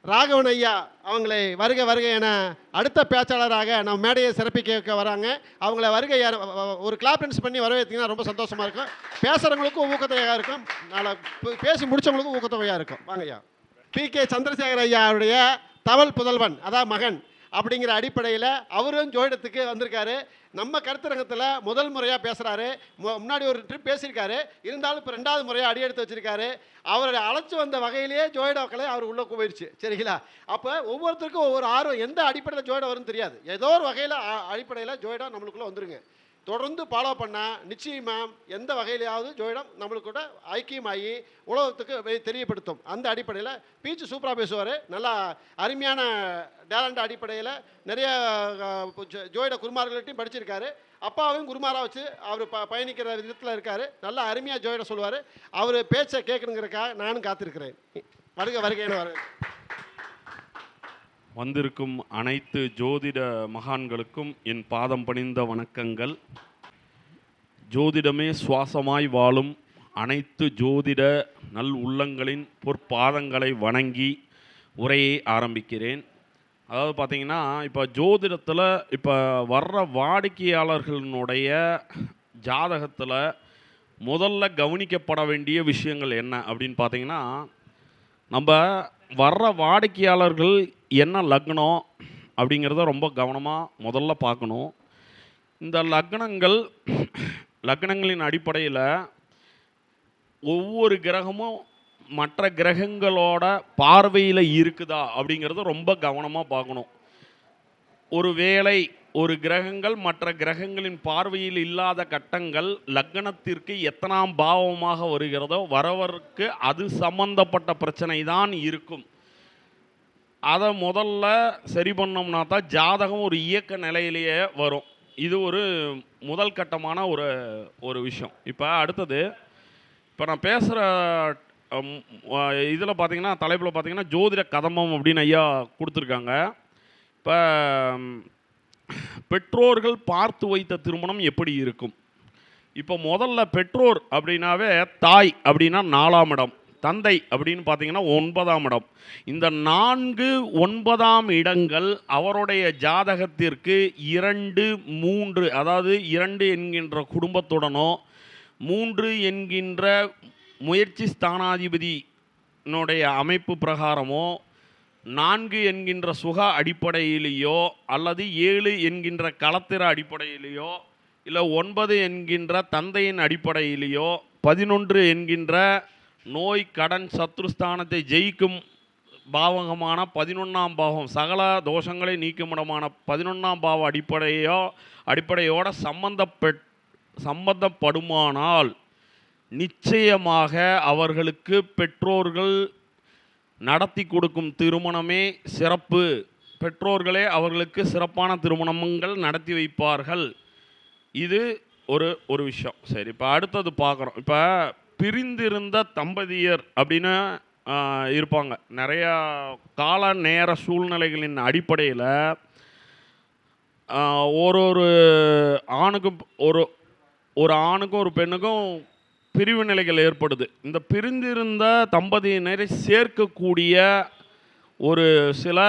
ராகவன் ஐயா அவங்களை வருக வருக என அடுத்த பேச்சாளராக நம்ம மேடையை சிறப்பிக்க வராங்க. அவங்கள வருகை ஒரு கிளாப்டன்ஸ் பண்ணி வரவேற்றிங்கன்னா ரொம்ப சந்தோஷமாக இருக்கும். பேசுகிறவங்களுக்கும் ஊக்கத்தொகையாக இருக்கும், நல்லா பேசி முடித்தவங்களுக்கும் ஊக்கத்தொகையாக இருக்கும். வாங்க ஐயா. பி.கே. சந்திரசேகர் ஐயாவுடைய தவள் புதல்வன், அதான் மகன் அப்படிங்கிற அடிப்படையில் அவரும் ஜோதிடத்துக்கு வந்திருக்காரு. நம்ம கருத்தரங்கத்தில் முதல் முறையாக பேசுகிறாரு. முன்னாடி ஒரு ட்ரிப் பேசியிருக்காரு, இருந்தாலும் இப்போ 2வது முறையாக அடியெடுத்து வச்சுருக்காரு. அவரை அழைச்சி வந்த வகையிலேயே ஜோதிட கலை அவர் உள்ளே போயிடுச்சு. சரிங்களா? அப்போ ஒவ்வொருத்தருக்கும் ஒவ்வொரு ஆர்வம், எந்த அடிப்படையில் ஜோதிடம் வரும்னு தெரியாது. ஏதோ ஒரு வகையில் அடிப்படையில் ஜோதிடம் நம்மளுக்குள்ளே வந்துருங்க. தொடர்ந்து ஃபாலோ பண்ணால் நிச்சயமாக எந்த வகையிலையாவது ஜோதிடம் நம்மளுக்கு கூட ஐக்கியமாகி உலகத்துக்கு தெரியப்படுத்தும். அந்த அடிப்படையில் பீச்சு சூப்பராக பேசுவார். நல்லா அருமையான டேலண்ட் அடிப்படையில் நிறைய ஜோதிட குருமார்கள்ட்டையும் படிச்சிருக்காரு. அப்பாவையும் குருமாராக வச்சு அவர் பயணிக்கிற விதத்தில் இருக்கார். நல்லா அருமையாக ஜோதிடம் சொல்லுவார். அவர் பேச்சை கேட்கணுங்கிறக்காக நானும் காத்திருக்கிறேன். வருக வருகைன்னு வர வந்திருக்கும் அனைத்து ஜோதிட மகான்களுக்கும் என் பாதம் பணிந்த வணக்கங்கள். ஜோதிடமே சுவாசமாய் வாழும் அனைத்து ஜோதிட நல் உள்ளங்களின் பொற்பாதங்களை வணங்கி உரையை ஆரம்பிக்கிறேன். அதாவது பார்த்திங்கன்னா, இப்போ ஜோதிடத்தில் இப்போ வர்ற வாடிக்கையாளர்களினுடைய ஜாதகத்தில் முதல்ல கவனிக்கப்பட வேண்டிய விஷயங்கள் என்ன அப்படின்னு பார்த்திங்கன்னா, நம்ம வர்ற வாடிக்கையாளர்கள் என்ன லக்னம் அப்படிங்கிறத ரொம்ப கவனமாக முதல்ல பார்க்கணும். இந்த லக்னங்களின் அடிப்படையில் ஒவ்வொரு கிரகமும் மற்ற கிரகங்களோட பார்வையில் இருக்குதா அப்படிங்கிறத ரொம்ப கவனமாக பார்க்கணும். ஒரு வேளை ஒரு கிரகங்கள் மற்ற கிரகங்களின் பார்வையில் இல்லாத கட்டங்கள் லக்னத்திற்கு எத்தனாம் பாவமாக வருகிறதோ வரவருக்கு அது சம்பந்தப்பட்ட பிரச்சனை தான் இருக்கும். அதை முதல்ல சரி பண்ணோம்னா தான் ஜாதகம் ஒரு இயக்க நிலையிலேயே வரும். இது ஒரு முதல் கட்டமான ஒரு விஷயம். இப்போ அடுத்தது, இப்போ நான் பேசுகிற இதில் பார்த்திங்கன்னா, தலைப்பில் பார்த்திங்கன்னா ஜோதிட கதம்பம் அப்படின்னு ஐயா கொடுத்துருக்காங்க. இப்போ பெற்றோர்கள் பார்த்து வைத்த திருமணம் எப்படி இருக்கும்? இப்போ முதல்ல பெற்றோர் அப்படின்னாவே தாய் அப்படின்னா 4ஆம் இடம், தந்தை அப்படின்னு பார்த்தீங்கன்னா 9ஆம் இடம். இந்த 4, 9ஆம் இடங்கள் அவருடைய ஜாதகத்திற்கு 2, 3, அதாவது 2 என்கின்ற குடும்பத்துடனோ 3 என்கின்ற முயற்சி ஸ்தானாதிபதியினுடைய அமைப்பு பிரகாரமோ 4 என்கின்ற சுக அடிப்படையிலேயோ அல்லது 7 என்கின்ற களத்திர அடிப்படையிலேயோ இல்லை 9 என்கின்ற தந்தையின் அடிப்படையிலேயோ 11 என்கின்ற நோய் கடன் சத்ருஸ்தானத்தை ஜெயிக்கும் பாவகமான 11ஆம் பாவம், சகல தோஷங்களை நீக்கும் இடமான 11ஆம் பாவ அடிப்படையோட சம்பந்தப்படுமானால் நிச்சயமாக அவர்களுக்கு பெற்றோர்கள் நடத்தி கொடுக்கும் திருமணமே சிறப்பு. பெற்றோர்களே அவர்களுக்கு சிறப்பான திருமணங்கள் நடத்தி வைப்பார்கள். இது ஒரு விஷயம். சரி, இப்போ அடுத்தது பார்க்குறோம். இப்போ பிரிந்திருந்த தம்பதியர் அப்படின்னு இருப்பாங்க. நிறையா கால நேர சூழ்நிலைகளின் அடிப்படையில் ஒரு ஆணுக்கும் ஒரு ஆணுக்கும் ஒரு பெண்ணுக்கும் பிரிவு நிலைகள் ஏற்படுது. இந்த பிரிந்திருந்த தம்பதியினரை சேர்க்கக்கூடிய ஒரு சில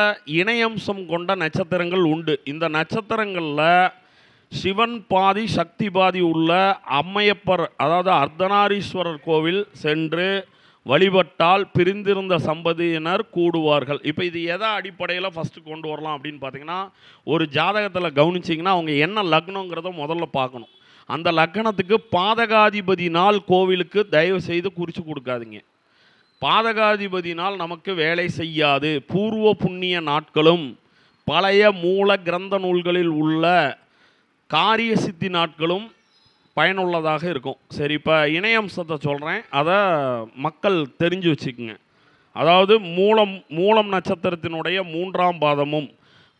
இணையம்சம் கொண்ட நட்சத்திரங்கள் உண்டு. இந்த நட்சத்திரங்களில் சிவன் பாதி சக்தி பாதி உள்ள அம்மையப்பர், அதாவது அர்த்தநாரீஸ்வரர் கோவில் சென்று வழிபட்டால் பிரிந்திருந்த சம்பதியினர் கூடுவார்கள். இப்போ இது எதை அடிப்படையில் ஃபஸ்ட்டு கொண்டு வரலாம் அப்படின்னு பார்த்தீங்கன்னா, ஒரு ஜாதகத்தில் கவனிச்சிங்கன்னா அவங்க என்ன லக்னங்கிறத முதல்ல பார்க்கணும். அந்த லக்னத்துக்கு பாதகாதிபதி நாள் கோவிலுக்கு தயவு செய்து குறித்து கொடுக்காதீங்க. பாதகாதிபதி நாள் நமக்கு வேலை செய்யாது. பூர்வ புண்ணிய நாட்களும் பழைய மூல கிரந்த நூல்களில் உள்ள காரிய சித்தி நாட்களும் பயனுள்ளதாக இருக்கும். சரி, இப்போ இணையம்சத்தை சொல்கிறேன், அதை மக்கள் தெரிஞ்சு வச்சுக்கோங்க. அதாவது மூலம் நட்சத்திரத்தினுடைய 3ஆம் பாதமும்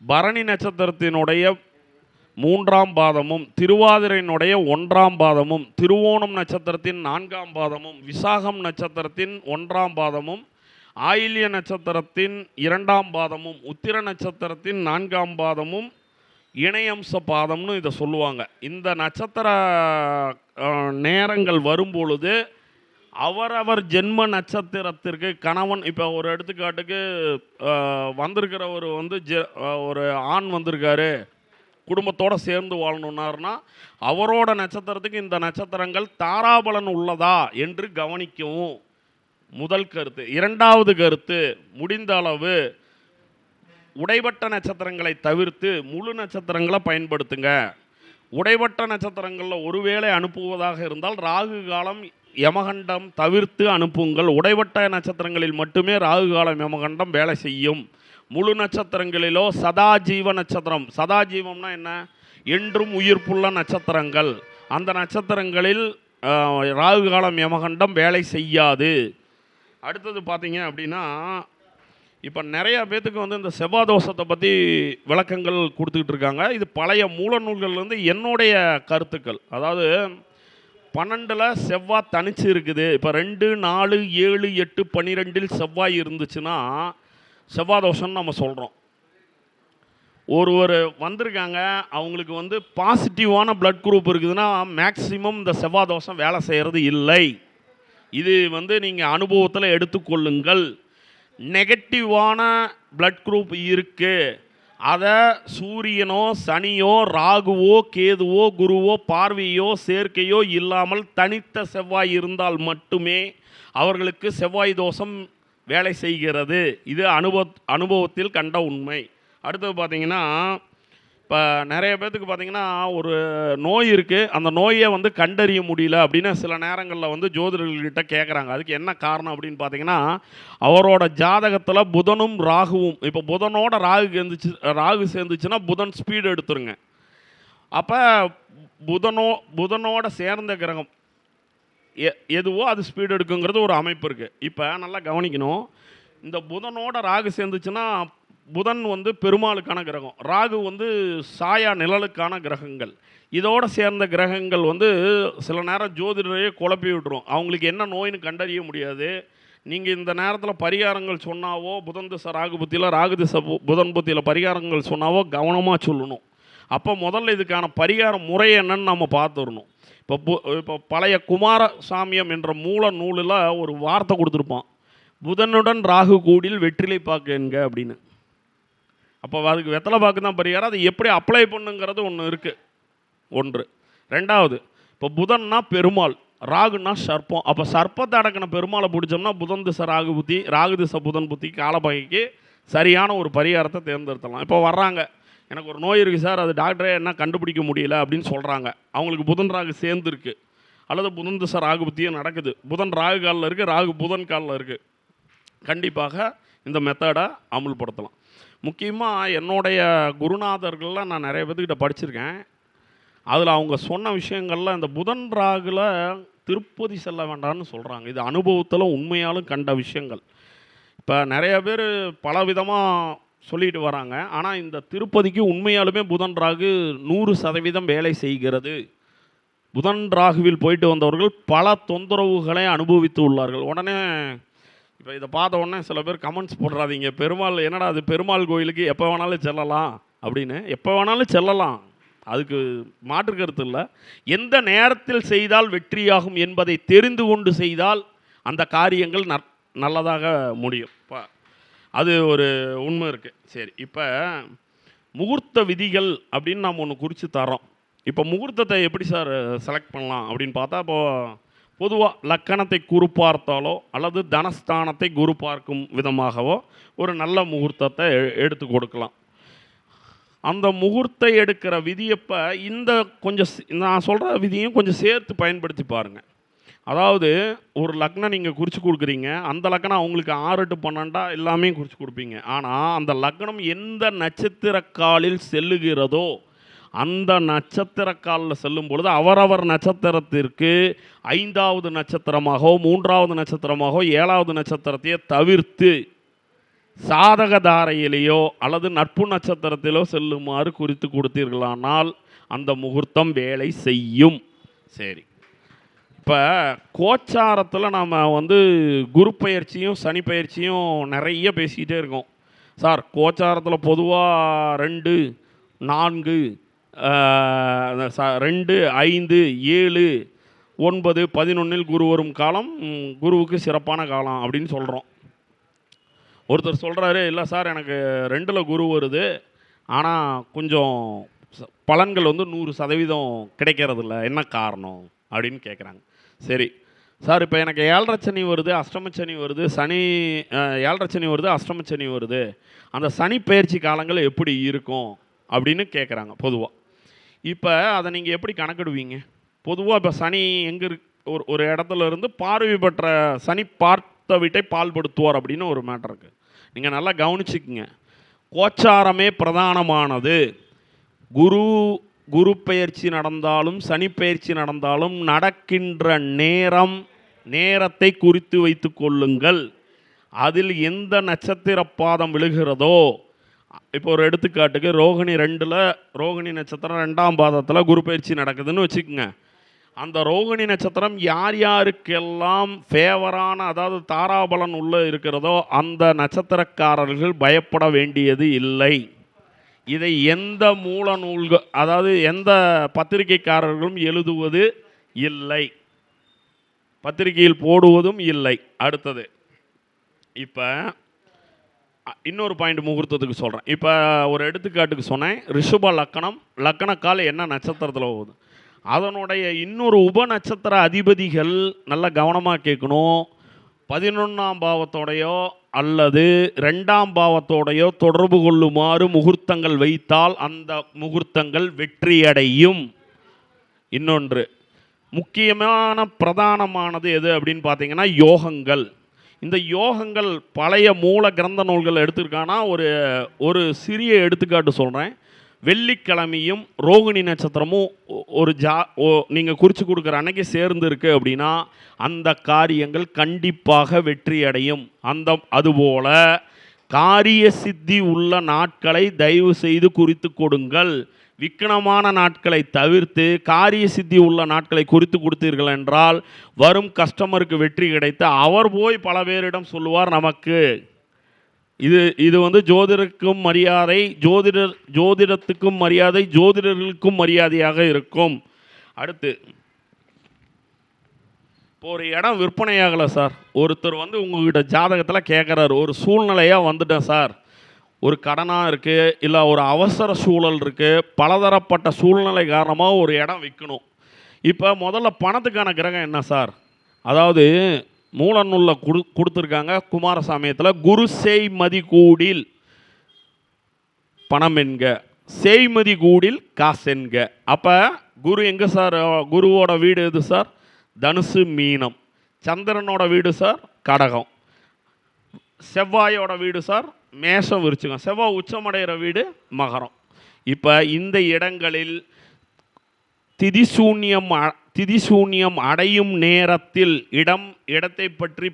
பரணி நட்சத்திரத்தினுடைய 3ஆம் பாதமும் திருவாதிரையினுடைய 1ஆம் பாதமும் திருவோணம் நட்சத்திரத்தின் 4ஆம் பாதமும் விசாகம் நட்சத்திரத்தின் 1ஆம் பாதமும் ஆயில்ய நட்சத்திரத்தின் 2ஆம் பாதமும் உத்திர நட்சத்திரத்தின் 4ஆம் பாதமும் இணையம்ச பாதம்னு இதை சொல்லுவாங்க. இந்த நட்சத்திர நேரங்கள் வரும்பொழுது அவரவர் ஜென்ம நட்சத்திரத்திற்கு கணவன், இப்போ ஒரு எடுத்துக்காட்டுக்கு வந்திருக்கிறவர் வந்து ஒரு ஆண் வந்திருக்காரு, குடும்பத்தோடு சேர்ந்து வாழணுன்னாருன்னா அவரோட நட்சத்திரத்துக்கு இந்த நட்சத்திரங்கள் தாராபலன் உள்ளதா என்று கவனிக்கவும் முதல் கருத்து. இரண்டாவது கருத்து, முடிந்த அளவு உடைபட்ட நட்சத்திரங்களை தவிர்த்து முழு நட்சத்திரங்களை பயன்படுத்துங்க. உடைபட்ட நட்சத்திரங்களில் ஒருவேளை அனுப்புவதாக இருந்தால் ராகு காலம் யமகண்டம் தவிர்த்து அனுப்புங்கள். உடைபட்ட நட்சத்திரங்களில் மட்டுமே ராகு காலம் யமகண்டம் வேலை செய்யும். முழு நட்சத்திரங்களிலோ சதாஜீவ நட்சத்திரம், சதாஜீவம்னா என்ன, என்றும் உயிர்ப்புள்ள நட்சத்திரங்கள், அந்த நட்சத்திரங்களில் ராகு காலம் யமகண்டம் வேலை செய்யாது. அடுத்தது பார்த்தீங்க அப்படின்னா, இப்போ நிறையா பேத்துக்கு வந்து இந்த செவ்வாய் தோஷத்தை பற்றி விளக்கங்கள் கொடுத்துக்கிட்டு இருக்காங்க. இது பழைய மூல நூல்கள்லேருந்து என்னுடைய கருத்துக்கள். அதாவது 12 செவ்வாய் தனிச்சு இருக்குது. இப்போ 2, 4, 7, 8, 12 செவ்வாய் இருந்துச்சுன்னா செவ்வாய் தோஷம்னு நம்ம சொல்கிறோம். ஒருவர் வந்திருக்காங்க, அவங்களுக்கு வந்து பாசிட்டிவான பிளட் குரூப் இருக்குதுன்னா மேக்சிமம் இந்த செவ்வாய் தோஷம் வேலை செய்கிறது இல்லை. இது வந்து நீங்கள் அனுபவத்தில் எடுத்துக்கொள்ளுங்கள். நெகட்டிவான பிளட் குரூப் இருக்குது, அதை சூரியனோ சனியோ ராகுவோ கேதுவோ குருவோ பார்வையோ சேர்க்கையோ இல்லாமல் தனித்த செவ்வாய் இருந்தால் மட்டுமே அவர்களுக்கு செவ்வாய் தோஷம் வேலை செய்கிறது. இது அனுபவத்தில் கண்ட உண்மை. அடுத்தது பார்த்தீங்கன்னா, இப்போ நிறைய பேர்த்துக்கு பார்த்தீங்கன்னா ஒரு நோய் இருக்குது, அந்த நோயை வந்து கண்டறிய முடியல அப்படின்னு சில நேரங்களில் வந்து ஜோதிடர்கள்கிட்ட கேட்குறாங்க. அதுக்கு என்ன காரணம் அப்படின்னு பார்த்தீங்கன்னா, அவரோட ஜாதகத்தில் புதனும் ராகுவும், இப்போ புதனோட ராகு சேர்ந்துச்சுன்னா புதன் ஸ்பீடு எடுத்துருங்க. அப்போ புதனோட சேர்ந்த கிரகம் எதுவோ அது ஸ்பீடு எடுக்குங்கிறது ஒரு அமைப்பு இருக்குது. இப்போ நல்லா கவனிக்கணும், இந்த புதனோட ராகு சேர்ந்துச்சுன்னா புதன் வந்து பெருமாளுக்கான கிரகம், ராகு வந்து சாயா நிழலுக்கான கிரகங்கள். இதோடு சேர்ந்த கிரகங்கள் வந்து சில நேரம் ஜோதிடரையே குழப்பி விட்டுரும். அவங்களுக்கு என்ன நோயின்னு கண்டறிய முடியாது. நீங்கள் இந்த நேரத்தில் பரிகாரங்கள் சொன்னாவோ, புதன் திசை ராகு புத்தியில், ராகு திசை புதன் புத்தியில் பரிகாரங்கள் சொன்னாவோ கவனமாக சொல்லணும். அப்போ முதல்ல இதுக்கான பரிகார முறை என்னன்னு நம்ம பார்த்துடணும். இப்போ பழைய குமாரசாமியம் என்ற மூல நூலில் ஒரு வார்த்தை கொடுத்துருப்பான், புதனுடன் ராகு கூடில் வெற்றிலை பாக்கு என்க அப்படின்னு. அப்போ அதுக்கு வெத்தலை பாக்கு தான் பரிகாரம். அது எப்படி அப்ளை பண்ணுங்கிறது ஒன்று இருக்குது, ஒன்று. ரெண்டாவது, இப்போ புதன்னா பெருமாள், ராகுன்னா சர்ப்பம். அப்போ சர்ப்பத்தை அடக்கின பெருமாளை பிடிச்சோம்னா புதன் திசை ராகு புத்தி, ராகு திசை புதன் புத்தி காலப்பகைக்கு சரியான ஒரு பரிகாரத்தை தேர்ந்தெடுத்தலாம். இப்போ வர்றாங்க, எனக்கு ஒரு நோய் இருக்குது சார், அது டாக்டரே என்ன கண்டுபிடிக்க முடியல அப்படின்னு சொல்கிறாங்க. அவங்களுக்கு புதன் ராகு சேர்ந்துருக்கு, அல்லது புதன் திசை ராகு புத்தியும் நடக்குது. புதன் ராகு காலில் இருக்குது, ராகு புதன் காலில் இருக்குது. கண்டிப்பாக இந்த மெத்தடை அமுல்படுத்தலாம். முக்கியமாக என்னுடைய குருநாதர்களில் நான் நிறைய பேர்த்துக்கிட்ட படிச்சிருக்கேன். அதில் அவங்க சொன்ன விஷயங்களில் இந்த புதன் ராகுல திருப்பதி செல்ல வேண்டாம்னு சொல்கிறாங்க. இது அனுபவத்தில் உண்மையாலும் கண்ட விஷயங்கள். இப்போ நிறைய பேர் பல விதமாக சொல்லிட்டு வராங்க. ஆனால் இந்த திருப்பதிக்கு உண்மையாலுமே புதன் ராகு 100% வேலை செய்கிறது. புதன் ராகுவில் போயிட்டு வந்தவர்கள் பல தொந்தரவுகளை அனுபவித்து உள்ளார்கள். உடனே இப்போ இதை பார்த்த உடனே சில பேர் கமெண்ட்ஸ் போடுறாதீங்க, பெருமாள் என்னடா அது பெருமாள் கோயிலுக்கு எப்போ வேணாலும் செல்லலாம் அப்படின்னு. எப்போ வேணாலும் செல்லலாம், அதுக்கு மாற்று கருத்து இல்லை. எந்த நேரத்தில் செய்தால் வெற்றியாகும் என்பதை தெரிந்து கொண்டு செய்தால் அந்த காரியங்கள் நல்லதாக முடியும். இப்போ அது ஒரு உண்மை இருக்குது. சரி, இப்போ முகூர்த்த விதிகள் அப்படின்னு நாம் ஒன்று குறித்து தரோம். இப்போ முகூர்த்தத்தை எப்படி சார் செலக்ட் பண்ணலாம் அப்படின்னு பார்த்தா, இப்போது பொதுவாக லக்கணத்தை குரு பார்த்தாலோ அல்லது தனஸ்தானத்தை குரு பார்க்கும் விதமாகவோ ஒரு நல்ல முகூர்த்தத்தை எடுத்து கொடுக்கலாம். அந்த முகூர்த்தை எடுக்கிற விதியப்போ இந்த கொஞ்சம் நான் சொல்கிற விதியும் கொஞ்சம் சேர்த்து பயன்படுத்தி பாருங்கள். அதாவது ஒரு லக்னம் நீங்கள் குறித்து கொடுக்குறீங்க, அந்த லக்னம் அவங்களுக்கு 6, 8, 12 எல்லாமே குறித்து கொடுப்பீங்க. ஆனால் அந்த லக்னம் எந்த நட்சத்திர காலில் செல்லுகிறதோ அந்த நட்சத்திர காலில் செல்லும் பொழுது அவரவர் நட்சத்திரத்திற்கு 5வது நட்சத்திரமாகவோ 3வது நட்சத்திரமாகவோ 7வது நட்சத்திரத்தையே தவிர்த்து சாதகதாரையிலேயோ அல்லது நட்பு நட்சத்திரத்திலோ செல்லுமாறு குறித்து கொடுத்தீர்களானால் அந்த முகூர்த்தம் வேலை செய்யும். சரி, இப்போ கோச்சாரத்தில் நாம் வந்து குரு பயிற்சியும் சனி பயிற்சியும் நிறைய பேசிக்கிட்டே இருக்கோம். சார் கோச்சாரத்தில் பொதுவாக 2, 4, 2, 5, 7 9, 11 குரு வரும் காலம் குருவுக்கு சிறப்பான காலம் அப்படின்னு சொல்கிறோம். ஒருத்தர் சொல்கிறாரு, இல்லை சார் எனக்கு 2ல் குரு வருது, ஆனால் கொஞ்சம் பலன்கள் வந்து 100% கிடைக்கிறதில்ல, என்ன காரணம் அப்படின்னு கேட்குறாங்க. சரி சார், இப்போ எனக்கு 7.5 சனி வருது, அஷ்டமச்சனி வருது, சனி 7.5 சனி வருது, அஷ்டமச்சனி வருது, அந்த சனி பயிற்சி காலங்கள் எப்படி இருக்கும் அப்படின்னு கேட்குறாங்க பொதுவாக. இப்போ அதை நீங்கள் எப்படி கணக்கிடுவீங்க? பொதுவாக இப்போ சனி எங்கே ஒரு இடத்துல இருந்து பார்வை பெற்ற சனி பார்த்த வீட்டை பால்படுத்துவார் அப்படின்னு ஒரு மேட்டர் இருக்குது. நீங்கள் நல்லா கவனிச்சுக்குங்க. கோச்சாரமே பிரதானமானது. குரு பெயர்ச்சி நடந்தாலும் சனி பெயர்ச்சி நடந்தாலும் நடக்கின்ற நேரத்தை குறித்து வைத்து கொள்ளுங்கள். அதில் எந்த நட்சத்திர பாதம் விழுகிறதோ, இப்போ ஒரு எடுத்துக்காட்டுக்கு ரோகிணி 2ல் ரோகிணி நட்சத்திரம் 2ஆம் பாதத்தில் குரு பயிற்சி நடக்குதுன்னு வச்சுக்கோங்க. அந்த ரோகிணி நட்சத்திரம் யார் யாருக்கெல்லாம் ஃபேவரான, அதாவது தாராபலன் உள்ள இருக்கிறதோ அந்த நட்சத்திரக்காரர்கள் பயப்பட வேண்டியது இல்லை. இதை எந்த மூல நூல்கள், அதாவது எந்த பத்திரிகைக்காரர்களும் எழுதுவது இல்லை, பத்திரிகையில் போடுவதும் இல்லை. அடுத்தது இப்போ இன்னொரு பாயிண்ட் முகூர்த்தத்துக்கு சொல்கிறேன். இப்போ ஒரு எடுத்துக்காட்டுக்கு சொன்னேன், ரிஷப லக்கணம், லக்கணக்கால் என்ன நட்சத்திரத்தில் போகுது, அதனுடைய இன்னொரு உப நட்சத்திர அதிபதிகள் நல்லா கவனமாக கேட்கணும். 11ஆம் பாவத்தோடையோ அல்லது 2ஆம் பாவத்தோடையோ தொடர்பு கொள்ளுமாறு முகூர்த்தங்கள் வைத்தால் அந்த முகூர்த்தங்கள் வெற்றியடையும். இன்னொன்று முக்கியமான பிரதானமானது எது அப்படின்னு பார்த்தீங்கன்னா யோகங்கள். இந்த யோகங்கள் பழைய மூல கிரந்த நூல்கள் எடுத்துருக்கானா ஒரு சிறிய எடுத்துக்காட்டு சொல்கிறேன். வெள்ளிக்கிழமையும் ரோகிணி நட்சத்திரமும் நீங்கள் குறித்து கொடுக்குற அன்னைக்கு சேர்ந்து இருக்கு அப்படின்னா அந்த காரியங்கள் கண்டிப்பாக வெற்றி அடையும். அதுபோல காரிய சித்தி உள்ள நாட்களை தயவு செய்து குறித்து கொடுங்கள். விக்கனமான நாட்களை தவிர்த்து காரிய சித்தி உள்ள நாட்களை குறித்து கொடுத்தீர்கள் என்றால் வரும் கஸ்டமருக்கு வெற்றி கிடைத்து அவர் போய் பல பேரிடம் சொல்லுவார் நமக்கு. இது வந்து ஜோதிடருக்கும் மரியாதை, ஜோதிடத்துக்கும் மரியாதை, ஜோதிடர்களுக்கும் மரியாதையாக இருக்கும். அடுத்து இப்போ ஒரு இடம் விற்பனையாகலை சார், ஒருத்தர் வந்து உங்ககிட்ட ஜாதகத்தில் கேட்குறாரு, ஒரு சூழ்நிலையாக வந்துட்டேன் சார், ஒரு கடனாக இருக்குது, இல்லை ஒரு அவசர சூழல் இருக்குது, பலதரப்பட்ட சூழ்நிலை காரணமாக ஒரு இடம் விற்கணும். இப்போ முதல்ல பணத்துக்கான கிரகம் என்ன சார்? அதாவது மூல நூலில் கொடுத்துருக்காங்க குமாரசாமியத்தில், குரு செய்மதி கூடில் பணம் என்க, செய்மதி கூடில் காசென்க. அப்போ குரு எங்கே சார்? குருவோட வீடு எது சார்? தனுசு மீனம். சந்திரனோட வீடு சார் கடகம். செவ்வாயோட வீடு சார் மேஷம் விருச்சிகம். செவ்வாய் உச்சமடைகிற வீடு மகரம். இப்போ இந்த இடங்களில் திதிசூன்யம் அடையும் நேரத்தில் இடத்தை பற்றி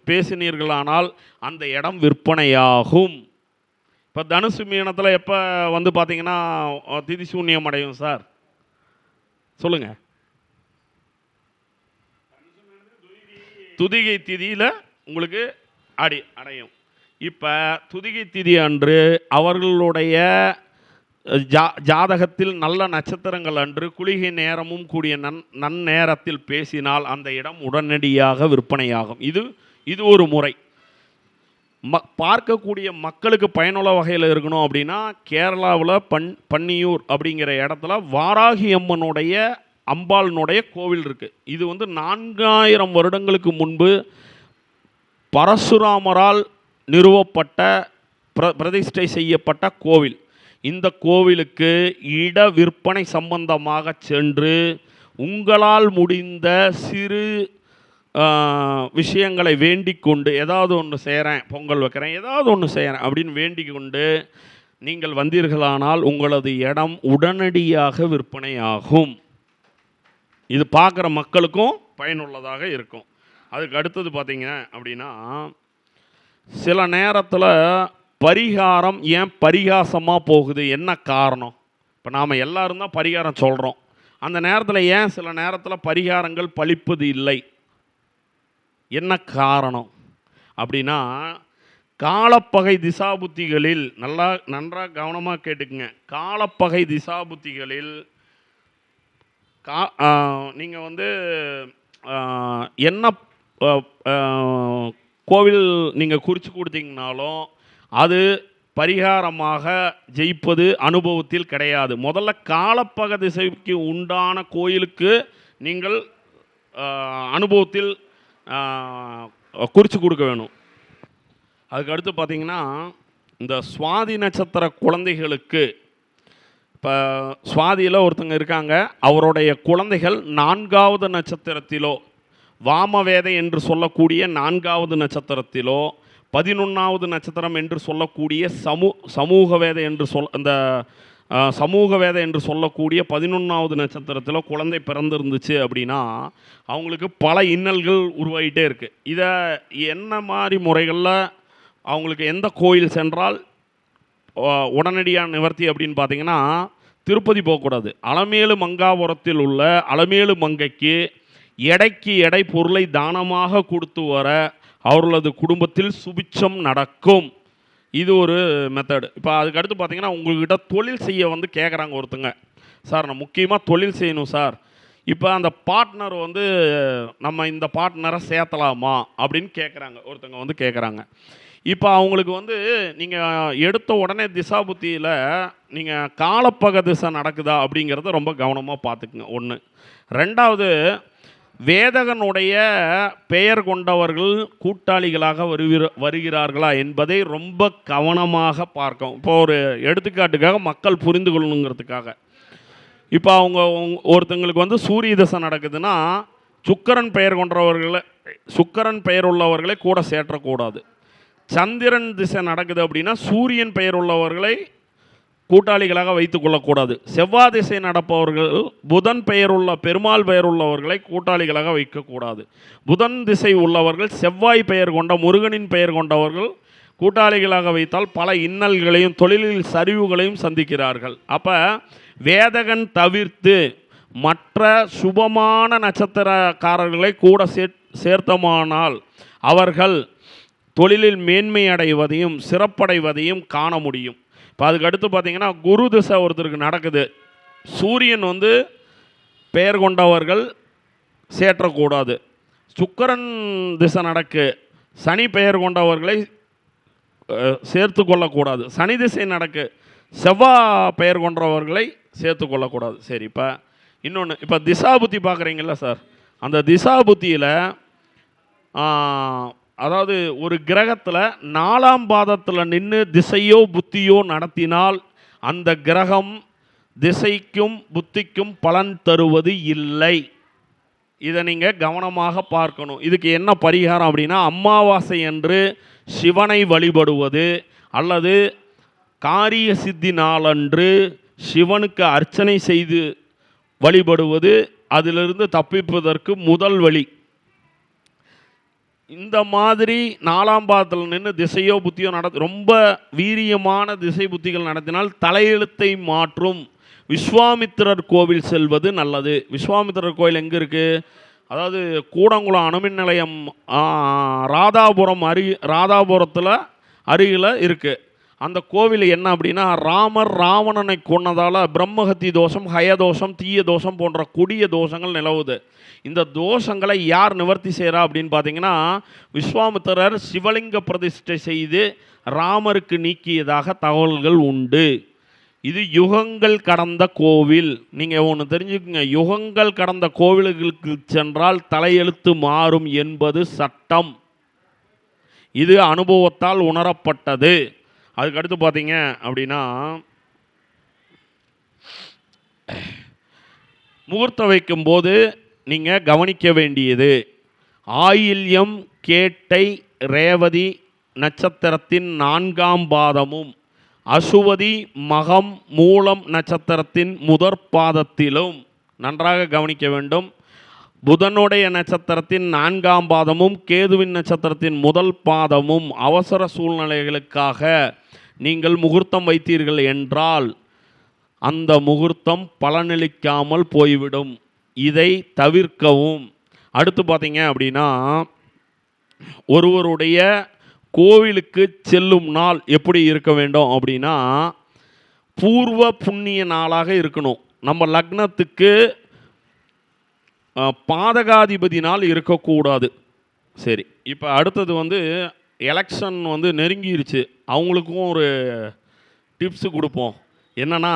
பேசினீர்களானால் அந்த இடம் விற்பனையாகும். இப்போ தனுசு மீனத்தில் எப்போ வந்து பார்த்தீங்கன்னா திதிசூன்யம் அடையும் சார்? சொல்லுங்க. துதிகை திதியில் உங்களுக்கு அடையும். இப்போ துதிகை திதி அன்று அவர்களுடைய ஜாதகத்தில் நல்ல நட்சத்திரங்கள் அன்று குளிகை நேரமும் கூடிய நன்னேரத்தில் பேசினால் அந்த இடம் உடனடியாக விற்பனையாகும். இது ஒரு முறை. பார்க்கக்கூடிய மக்களுக்கு பயனுள்ள வகையில் இருக்கணும் அப்படின்னா கேரளாவில் பன்னியூர் அப்படிங்கிற இடத்துல வாராகி அம்மனுடைய அம்பாளினுடைய கோவில் இருக்குது. இது வந்து 4000 வருடங்களுக்கு முன்பு பரசுராமரால் நிறுவப்பட்ட பிரதிஷ்டை செய்யப்பட்ட கோவில். இந்த கோவிலுக்கு இட விற்பனை சம்பந்தமாக சென்று உங்களால் முடிந்த சிறு விஷயங்களை வேண்டிக் கொண்டு, ஏதாவது ஒன்று செய்கிறேன், பொங்கல் வைக்கிறேன், ஏதாவது ஒன்று செய்கிறேன் அப்படின்னு வேண்டிக் கொண்டு நீங்கள் வந்தீர்களானால் உங்களது இடம் உடனடியாக விற்பனையாகும். இது பார்க்குற மக்களுக்கும் பயனுள்ளதாக இருக்கும். அதுக்கு அடுத்தது பார்த்தீங்க அப்படின்னா சில நேரத்தில் பரிகாரம் ஏன் பரிகாசமாக போகுது, என்ன காரணம்? இப்போ நாம் எல்லாரும் தான் பரிகாரம் சொல்கிறோம், அந்த நேரத்தில் ஏன் சில நேரத்தில் பரிகாரங்கள் பலிப்பது இல்லை, என்ன காரணம் அப்படின்னா காலப்பகை திசாபுத்திகளில் நன்றாக கவனமாக கேட்டுக்குங்க. காலப்பகை திசாபுத்திகளில் நீங்கள் வந்து என்ன கோவில் நீங்கள் குறித்து கொடுத்தீங்கனாலும் அது பரிகாரமாக ஜெயிப்பது அனுபவத்தில் கிடையாது. முதல்ல காலப்பக திசைக்கு உண்டான கோயிலுக்கு நீங்கள் அனுபவத்தில் குறித்து கொடுக்க வேணும். அதுக்கு அடுத்து பார்த்தீங்கன்னா, இந்த சுவாதி நட்சத்திர குழந்தைகளுக்கு, இப்போ சுவாதியில் ஒருத்தங்க இருக்காங்க, அவருடைய குழந்தைகள் 4வது நட்சத்திரத்திலோ, வாமவேதை என்று சொல்லக்கூடிய 4வது நட்சத்திரத்திலோ, 11வது நட்சத்திரம் என்று சொல்லக்கூடிய சமூக வேதை என்று அந்த சமூக வேதை என்று சொல்லக்கூடிய 11வது நட்சத்திரத்தில் குழந்தை பிறந்திருந்துச்சு அப்படின்னா அவங்களுக்கு பல இன்னல்கள் உருவாகிட்டே இருக்குது. இதை என்ன மாதிரி முறைகளில் அவங்களுக்கு எந்த கோயில் சென்றால் உடனடியாக நிவர்த்தி அப்படின்னு பார்த்தீங்கன்னா, திருப்பதி போகக்கூடாது. அலமேலு மங்காபுரத்தில் உள்ள அலமேலு மங்கைக்கு எடைக்கு எடை பொருளை தானமாக கொடுத்து வர அவர்களது குடும்பத்தில் சுபிட்சம் நடக்கும். இது ஒரு மெத்தடு. இப்போ அதுக்கு அடுத்து பார்த்தீங்கன்னா, உங்கள்கிட்ட தொழில் செய்ய வந்து கேட்குறாங்க ஒருத்தங்க, சார் நான் முக்கியமாக தொழில் செய்யணும் சார், இப்போ அந்த பார்ட்னர் வந்து நம்ம இந்த பார்ட்னரை சேர்த்தலாமா அப்படின்னு கேட்குறாங்க. ஒருத்தங்க வந்து கேட்குறாங்க. இப்போ அவங்களுக்கு வந்து நீங்கள் எடுத்த உடனே திசா புத்தியில் நீங்கள் காலப்பக திசை நடக்குதா அப்படிங்கிறத ரொம்ப கவனமாக பார்த்துக்குங்க. ஒன்று. ரெண்டாவது, வேதகனுடைய பெயர் கொண்டவர்கள் கூட்டாளிகளாக வருகிறார்களா என்பதை ரொம்ப கவனமாக பார்க்கும். இப்போ ஒரு எடுத்துக்காட்டுக்காக மக்கள் புரிந்து கொள்ளணுங்கிறதுக்காக, இப்போ அவங்க ஒருத்தங்களுக்கு வந்து சூரிய திசை நடக்குதுன்னா சுக்கிரன் பெயர் உள்ளவர்களை கூட சேற்றக்கூடாது. சந்திரன் திசை நடக்குது அப்படின்னா சூரியன் பெயர் உள்ளவர்களை கூட்டாளிகளாக வைத்து கொள்ளக்கூடாது. செவ்வாய் திசை நடப்பவர்கள் புதன் பெயருள்ள பெருமாள் பெயர் உள்ளவர்களை கூட்டாளிகளாக வைக்கக்கூடாது. புதன் திசை உள்ளவர்கள் செவ்வாய் பெயர் கொண்ட முருகனின் பெயர் கொண்டவர்கள் கூட்டாளிகளாக வைத்தால் பல இன்னல்களையும் தொழிலில் சரிவுகளையும் சந்திக்கிறார்கள். அப்போ வேதகன் தவிர்த்து மற்ற சுபமான நட்சத்திரக்காரர்களை கூட சேர்த்தமானால் அவர்கள் தொழிலில் மேன்மை அடைவதையும் சிறப்படைவதையும் காண முடியும். இப்போ அதுக்கு அடுத்து பார்த்தீங்கன்னா, குரு திசை ஒருத்தருக்கு நடக்குது, சூரியன் வந்து பெயர் கொண்டவர்கள் சேற்றக்கூடாது. சுக்கிரன் திசை நடக்கு, சனி பெயர் கொண்டவர்களை சேர்த்து கொள்ளக்கூடாது. சனி திசை நடக்கு, செவ்வாய் பெயர் கொண்டவர்களை சேர்த்து கொள்ளக்கூடாது. சரி, இப்போ இன்னொன்று, இப்போ திசா புத்தி பார்க்குறீங்களா சார், அந்த திசா புத்தியில் அதாவது ஒரு கிரகத்தில் 4ஆம் பாதத்தில் நின்று திசையோ புத்தியோ நடத்தினால் அந்த கிரகம் திசைக்கும் புத்திக்கும் பலன் தருவது இல்லை. இதை நீங்கள் கவனமாக பார்க்கணும். இதுக்கு என்ன பரிகாரம் அப்படின்னா, அமாவாசை என்று சிவனை வழிபடுவது அல்லது காரிய சித்தி நாளன்று சிவனுக்கு அர்ச்சனை செய்து வழிபடுவது அதிலிருந்து தப்பிப்பதற்கு முதல் வழி. இந்த மாதிரி 4ஆம் பாதத்தில் நின்று திசையோ புத்தியோ ரொம்ப வீரியமான திசை புத்திகள் நடத்தினால் தலையெழுத்தை மாற்றும் விஸ்வாமித்திரர் கோவில் செல்வது நல்லது. விஸ்வாமித்திரர் கோயில் எங்கே இருக்குது? அதாவது கூடங்குளம் அணுமின் நிலையம் ராதாபுரத்தில் அருகில் இருக்குது. அந்த கோவில் என்ன அப்படின்னா, ராமர் ராவணனை கொன்னதால் பிரம்மஹத்தி தோஷம், ஹயதோஷம், தீய தோஷம் போன்ற கொடிய தோஷங்கள் நிலவுது. இந்த தோஷங்களை யார் நிவர்த்தி செய்கிறா அப்படின்னு பார்த்தீங்கன்னா, விஸ்வாமித்திரர் சிவலிங்க பிரதிஷ்டை செய்து ராமருக்கு நீக்கியதாக தகவல்கள் உண்டு. இது யுகங்கள் கடந்த கோவில். நீங்கள் ஒன்று தெரிஞ்சுக்கோங்க, யுகங்கள் கடந்த கோவில்களுக்கு சென்றால் தலையெழுத்து மாறும் என்பது சட்டம். இது அனுபவத்தால் உணரப்பட்டது. அதுக்கடுத்து பார்த்தீங்க அப்படின்னா, முகூர்த்தம் வைக்கும்போது நீங்கள் கவனிக்க வேண்டியது, ஆயில்யம் கேட்டை ரேவதி நட்சத்திரத்தின் 4ஆம் பாதமும் அசுவதி மகம் மூலம் நட்சத்திரத்தின் முதற் பாதத்திலும் நன்றாக கவனிக்க வேண்டும். புதனுடைய நட்சத்திரத்தின் 4ஆம் பாதமும் கேதுவின் நட்சத்திரத்தின் முதல் பாதமும் அவசர சூழ்நிலைகளுக்காக நீங்கள் முகூர்த்தம் வைத்தீர்கள் என்றால் அந்த முகூர்த்தம் பலனளிக்காமல் போய்விடும். இதை தவிர்க்கவும். அடுத்து பார்த்தீங்க அப்படின்னா, ஒருவருடைய கோவிலுக்கு செல்லும் நாள் எப்படி இருக்க வேண்டும் அப்படின்னா, பூர்வ புண்ணிய நாளாக இருக்கணும். நம்ம லக்னத்துக்கு பாதகாதிபதினால் இருக்கக்கூடாது. சரி, இப்போ அடுத்தது வந்து எலெக்ஷன் வந்து நெருங்கிருச்சு. அவங்களுக்கும் ஒரு டிப்ஸு கொடுப்போம். என்னென்னா,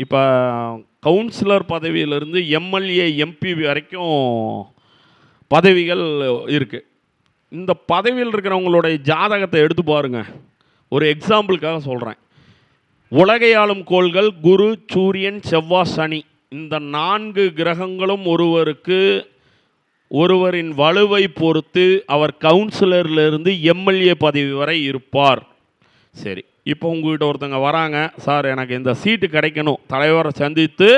இப்போ கவுன்சிலர் பதவியிலிருந்து எம்எல்ஏ எம்பி வரைக்கும் பதவிகள் இருக்குது. இந்த பதவியில் இருக்கிறவங்களுடைய ஜாதகத்தை எடுத்து பாருங்கள். ஒரு எக்ஸாம்பிளுக்காக சொல்கிறேன். உலகை ஆளும் கோள்கள் குரு, சூரியன், செவ்வாய், சனி, இந்த 4 கிரகங்களும் ஒருவரின் வலுவை பொறுத்து அவர் கவுன்சிலர்லேருந்து எம்எல்ஏ பதவி வரை இருப்பார். சரி, இப்போ உங்கள்கிட்ட ஒருத்தங்க வராங்க, சார் எனக்கு இந்த சீட்டு கிடைக்கணும், தலைவரை சந்தித்து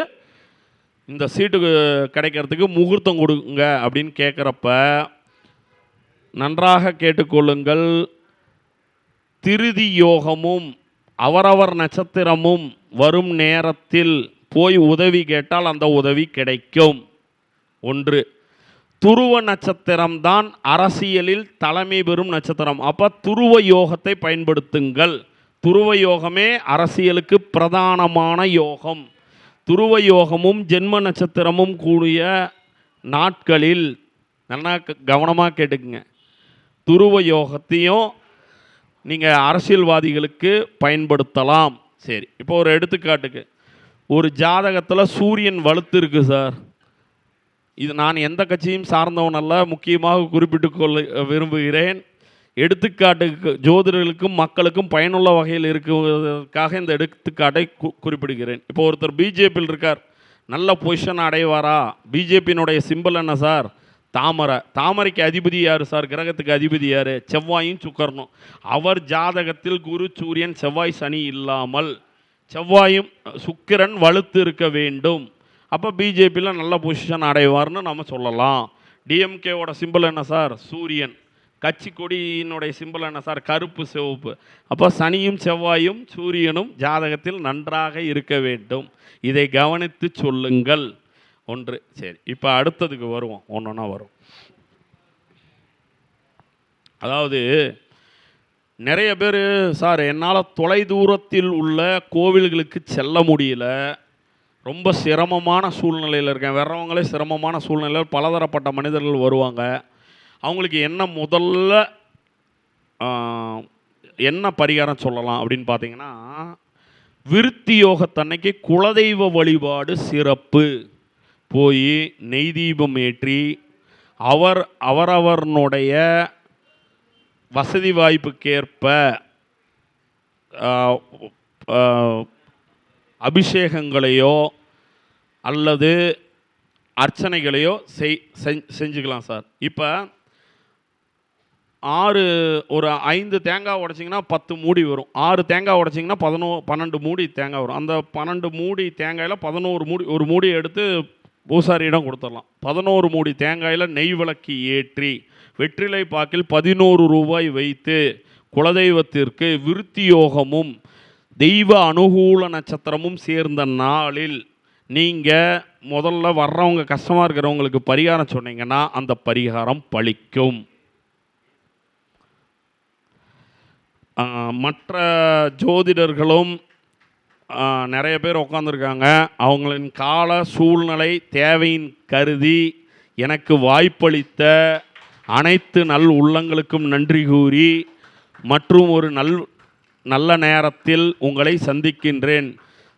இந்த சீட்டுக்கு கிடைக்கிறதுக்கு முகூர்த்தம் கொடுங்க அப்படின்னு கேட்குறப்ப நன்றாக கேட்டுக்கொள்ளுங்கள். திருதி யோகமும் அவரவர் நட்சத்திரமும் வரும் நேரத்தில் போய் உதவி கேட்டால் அந்த உதவி கிடைக்கும். 1. துருவ நட்சத்திரம்தான் அரசியலில் தலைமை பெறும் நட்சத்திரம். அப்போ துருவ யோகத்தை பயன்படுத்துங்கள். துருவ யோகமே அரசியலுக்கு பிரதானமான யோகம். துருவ யோகமும் ஜென்ம நட்சத்திரமும் கூடிய நாட்களில் நல்லா கவனமாக கேட்டுக்குங்க. துருவ யோகத்தையும் நீங்கள் அரசியல்வாதிகளுக்கு பயன்படுத்தலாம். சரி, இப்போ ஒரு எடுத்துக்காட்டுக்கு, ஒரு ஜாதகத்தில் சூரியன் வலுத்து இருக்குது சார். இது நான் எந்த கட்சியும் சார்ந்தவன் அல்ல, முக்கியமாக குறிப்பிட்டு கொள்ள விரும்புகிறேன். எடுத்துக்காட்டுக்கு ஜோதிடர்களுக்கும் மக்களுக்கும் பயனுள்ள வகையில் இருக்கிறதுக்காக இந்த எடுத்துக்காட்டை குறிப்பிடுகிறேன். இப்போ ஒருத்தர் பிஜேபியில் இருக்கார், நல்ல பொசிஷன் அடைவாரா? பிஜேபியினுடைய சிம்பிள் என்ன சார்? தாமரை. தாமரைக்கு அதிபதி யார் சார்? கிரகத்துக்கு அதிபதி யார்? செவ்வாயும் சுக்கரனும். அவர் ஜாதகத்தில் குரு, சூரியன், செவ்வாய், சனி இல்லாமல் செவ்வாயும் சுக்கிரன் வலுத்து இருக்க வேண்டும். அப்போ பிஜேபியில் நல்ல பொசிஷன் அடைவார்னு நம்ம சொல்லலாம். டிஎம்கேவோட சிம்பிள் என்ன சார்? சூரியன். கட்சி கொடியினுடைய சிம்பிள் என்ன சார்? கருப்பு, சிவப்பு. அப்போ சனியும் செவ்வாயும் சூரியனும் ஜாதகத்தில் நன்றாக இருக்க வேண்டும். இதை கவனித்து சொல்லுங்கள். 1. சரி, இப்போ அடுத்ததுக்கு வருவோம். ஒன்றா வரும். அதாவது நிறைய பேர், சார் என்னால் தொலை தூரத்தில் உள்ள கோவில்களுக்கு செல்ல முடியல, ரொம்ப சிரமமான சூழ்நிலையில் இருக்கேன். வர்றவங்களே சிரமமான சூழ்நிலையில் பலதரப்பட்ட மனிதர்கள் வருவாங்க. அவங்களுக்கு என்ன பரிகாரம் சொல்லலாம் அப்படின்னு பார்த்தீங்கன்னா, விருத்தி யோகத்தன்னைக்கு குலதெய்வ வழிபாடு சிறப்பு. போய் நெய் தீபம் ஏற்றி அவரவர்களுடைய வசதி வாய்ப்புக்கேற்ப அபிஷேகங்களையோ அல்லது அர்ச்சனைகளையோ செஞ்சுக்கலாம் சார். இப்போ ஒரு 5 தேங்காய் உடைச்சிங்கன்னா 10 மூடி வரும். 6 தேங்காய் உடைச்சிங்கன்னா 12 மூடி தேங்காய் வரும். அந்த 12 மூடி தேங்காயில் 11 மூடி, ஒரு மூடியை எடுத்து பூசாரியிடம் கொடுத்துடலாம். 11 மூடி தேங்காயில் நெய் விளக்கு ஏற்றி வெற்றிலை பாக்கில் 11 ரூபாய் வைத்து குலதெய்வத்திற்கு விருத்தி யோகமும் தெய்வ அனுகூல நட்சத்திரமும் சேர்ந்த நாளில் நீங்கள் முதல்ல வர்றவங்க கஷ்டமாக இருக்கிறவங்களுக்கு பரிகாரம் சொன்னீங்கன்னா அந்த பரிகாரம் பலிக்கும். மற்ற ஜோதிடர்களும் நிறைய பேர் உட்காந்துருக்காங்க. அவங்களின் கால சூழ்நிலை தேவையின் கருதி எனக்கு வாய்ப்பளித்த அனைத்து நல் உள்ளங்களுக்கும் நன்றி கூறி மற்றும் ஒரு நல்ல நேரத்தில் உங்களை சந்திக்கின்றேன்.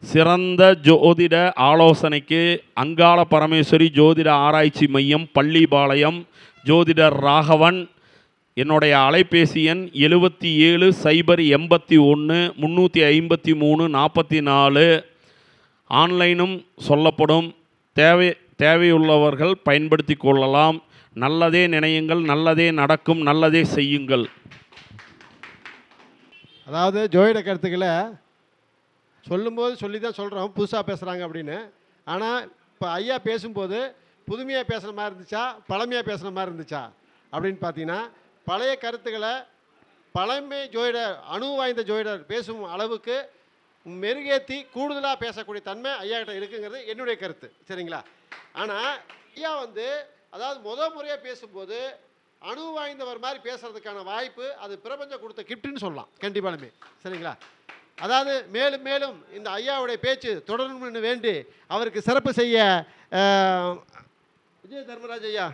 சிறந்த ஜோதிட ஆலோசனைக்கு அங்காள பரமேஸ்வரி ஜோதிட ஆராய்ச்சி மையம், பள்ளிபாளையம், ஜோதிடர் ராகவன். என்னுடைய அலைபேசி எண் 77 081 353 44. ஆன்லைனும் சொல்லப்படும். தேவையுள்ளவர்கள் பயன்படுத்தி கொள்ளலாம். நல்லதே நினையுங்கள், நல்லதே நடக்கும், நல்லதே செய்யுங்கள். அதாவது ஜோதிட கருத்துக்களை சொல்லும்போது சொல்லி தான் சொல்கிறோம், புதுசாக பேசுகிறாங்க அப்படின்னு. ஆனால் இப்போ ஐயா பேசும்போது புதுமையாக பேசுகிற மாதிரி இருந்துச்சா, பழமையாக பேசுகிற மாதிரி இருந்துச்சா அப்படின்னு பார்த்தீங்கன்னா, பழைய கருத்துக்களை பழமை ஜோதிடர், அணு வாய்ந்த ஜோதிடர் பேசும் அளவுக்கு மெருகேற்றி கூடுதலாக பேசக்கூடிய தன்மை ஐயா கிட்ட இருக்குங்கிறது என்னுடைய கருத்து. சரிங்களா? ஆனால் ஐயா அதாவது முறையாக பேசும்போது அணு வாய்ந்தவர் மாதிரி பேசுகிறதுக்கான வாய்ப்பு அது பிரபஞ்சம் கொடுத்த கிஃப்ட்னு சொல்லலாம் கண்டிப்பாலுமே. சரிங்களா? அதாவது மேலும் மேலும் இந்த ஐயாவுடைய பேச்சு தொடரணும்னு வேண்டி அவருக்கு சிறப்பு செய்ய விஜய் தர்மராஜ் ஐயா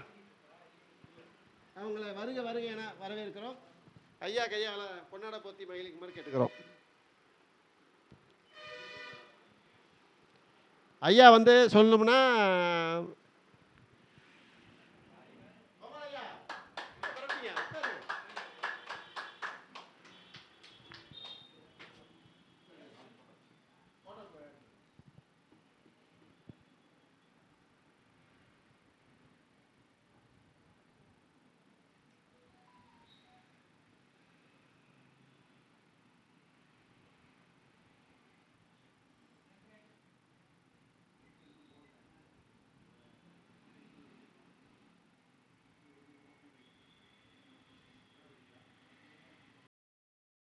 அவங்கள வருக வருக என வரவேற்கிறோம். ஐயா கையால பொன்னாட போத்தி மகிழ்க்குமாறு கேட்டுக்கிறோம். ஐயா வந்து சொல்லணும்னா